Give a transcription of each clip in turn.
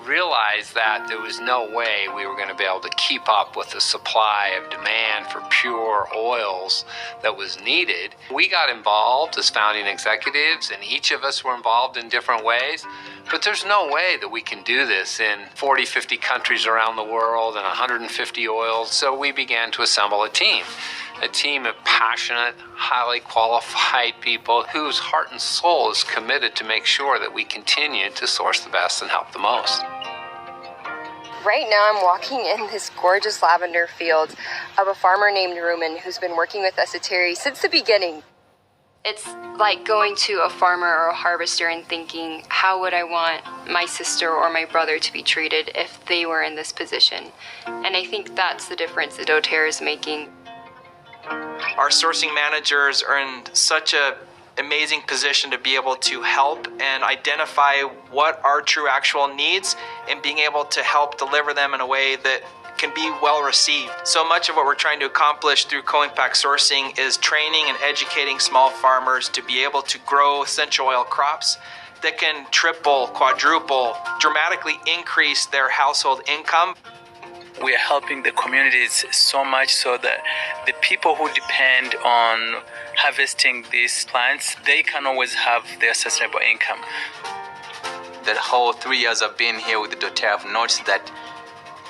realized that there was no way we were going to be able to keep up with the supply of demand for pure oils that was needed. We got involved as founding executives, and each of us were involved in different ways. But there's no way that we can do this in 40, 50 countries around the world and 150 oils. So we began to assemble a team of passionate, highly qualified people whose heart and soul is committed to make sure that we continue to source the best and help the most. Right now I'm walking in this gorgeous lavender field of a farmer named Rumen who's been working with Esoteric since the beginning. It's like going to a farmer or a harvester and thinking, how would I want my sister or my brother to be treated if they were in this position? And I think that's the difference that doTERRA is making. Our sourcing managers are in such an amazing position to be able to help and identify what are true actual needs and being able to help deliver them in a way that can be well received. So much of what we're trying to accomplish through co-impact sourcing is training and educating small farmers to be able to grow essential oil crops that can triple, quadruple, dramatically increase their household income. We are helping the communities so much so that the people who depend on harvesting these plants, they can always have their sustainable income. The whole 3 years I've been here with the doTERRA, I've noticed that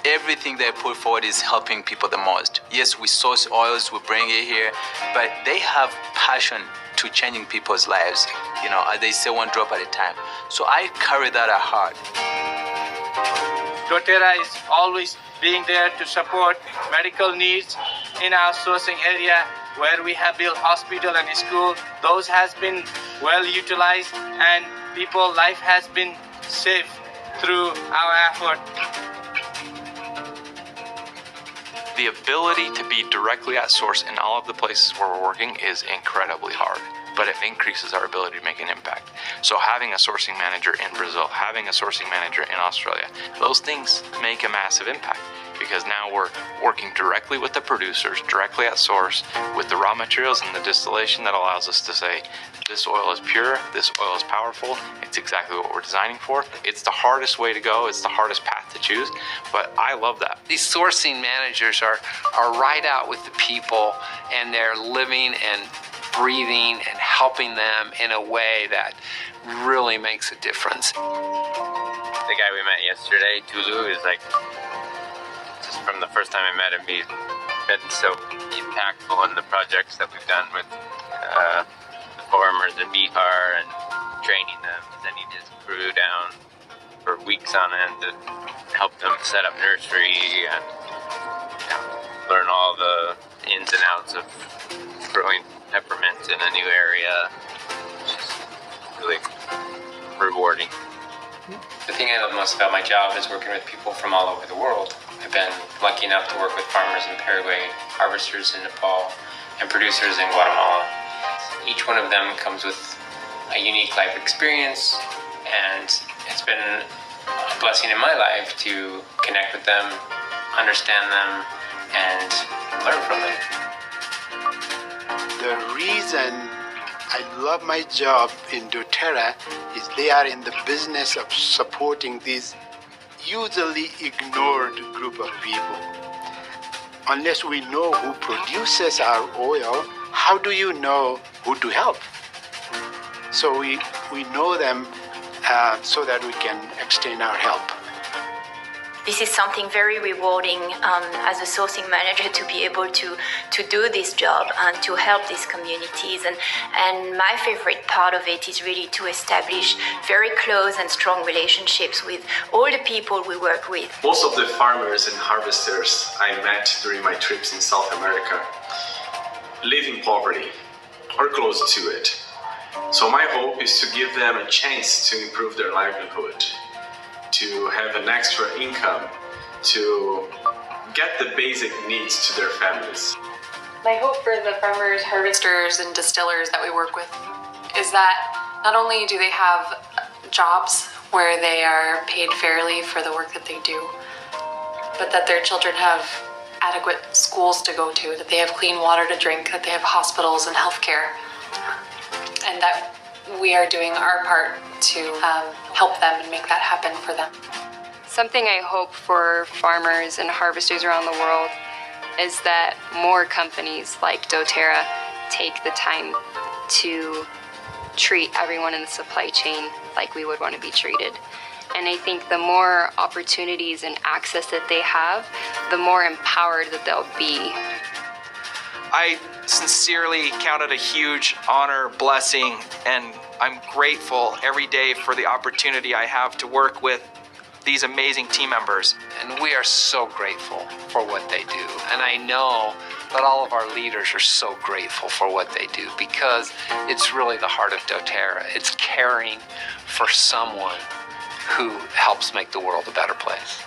everything they put forward is helping people the most. Yes, we source oils, we bring it here, but they have passion to changing people's lives. You know, as they say, one drop at a time. So I carry that at heart. doTERRA is always being there to support medical needs in our sourcing area where we have built hospital and school. Those has been well utilized and people's life has been saved through our effort. The ability to be directly at source in all of the places where we're working is incredibly hard, but it increases our ability to make an impact. So having a sourcing manager in Brazil, having a sourcing manager in Australia, those things make a massive impact because now we're working directly with the producers, directly at source, with the raw materials and the distillation that allows us to say, this oil is pure, this oil is powerful, it's exactly what we're designing for. It's the hardest way to go, it's the hardest path to choose, but I love that. These sourcing managers are right out with the people, and they're living and breathing and helping them in a way that really makes a difference. The guy we met yesterday, Tulu, is like, just from the first time I met him, he's been so impactful in the projects that we've done with the farmers in Bihar and training them, sending his crew down for weeks on end to help them set up nursery and learn all the ins and outs of growing peppermint in a new area. It's just really rewarding. The thing I love most about my job is working with people from all over the world. I've been lucky enough to work with farmers in Paraguay, harvesters in Nepal, and producers in Guatemala. Each one of them comes with a unique life experience, and it's been a blessing in my life to connect with them, understand them, and learn from them. The reason I love my job in doTERRA is they are in the business of supporting these usually ignored group of people. Unless we know who produces our oil, how do you know who to help? So we know them so that we can extend our help. This is something very rewarding as a sourcing manager to be able to do this job and to help these communities. And my favorite part of it is really to establish very close and strong relationships with all the people we work with. Most of the farmers and harvesters I met during my trips in South America live in poverty or close to it. So my hope is to give them a chance to improve their livelihood, to have an extra income, to get the basic needs to their families. My hope for the farmers, harvesters, and distillers that we work with is that not only do they have jobs where they are paid fairly for the work that they do, but that their children have adequate schools to go to, that they have clean water to drink, that they have hospitals and healthcare, and that we are doing our part to help them and make that happen for them. Something I hope for farmers and harvesters around the world is that more companies like doTERRA take the time to treat everyone in the supply chain like we would want to be treated. And I think the more opportunities and access that they have, the more empowered that they'll be. I sincerely count it a huge honor, blessing, and I'm grateful every day for the opportunity I have to work with these amazing team members. And we are so grateful for what they do. And I know that all of our leaders are so grateful for what they do because it's really the heart of doTERRA. It's caring for someone who helps make the world a better place.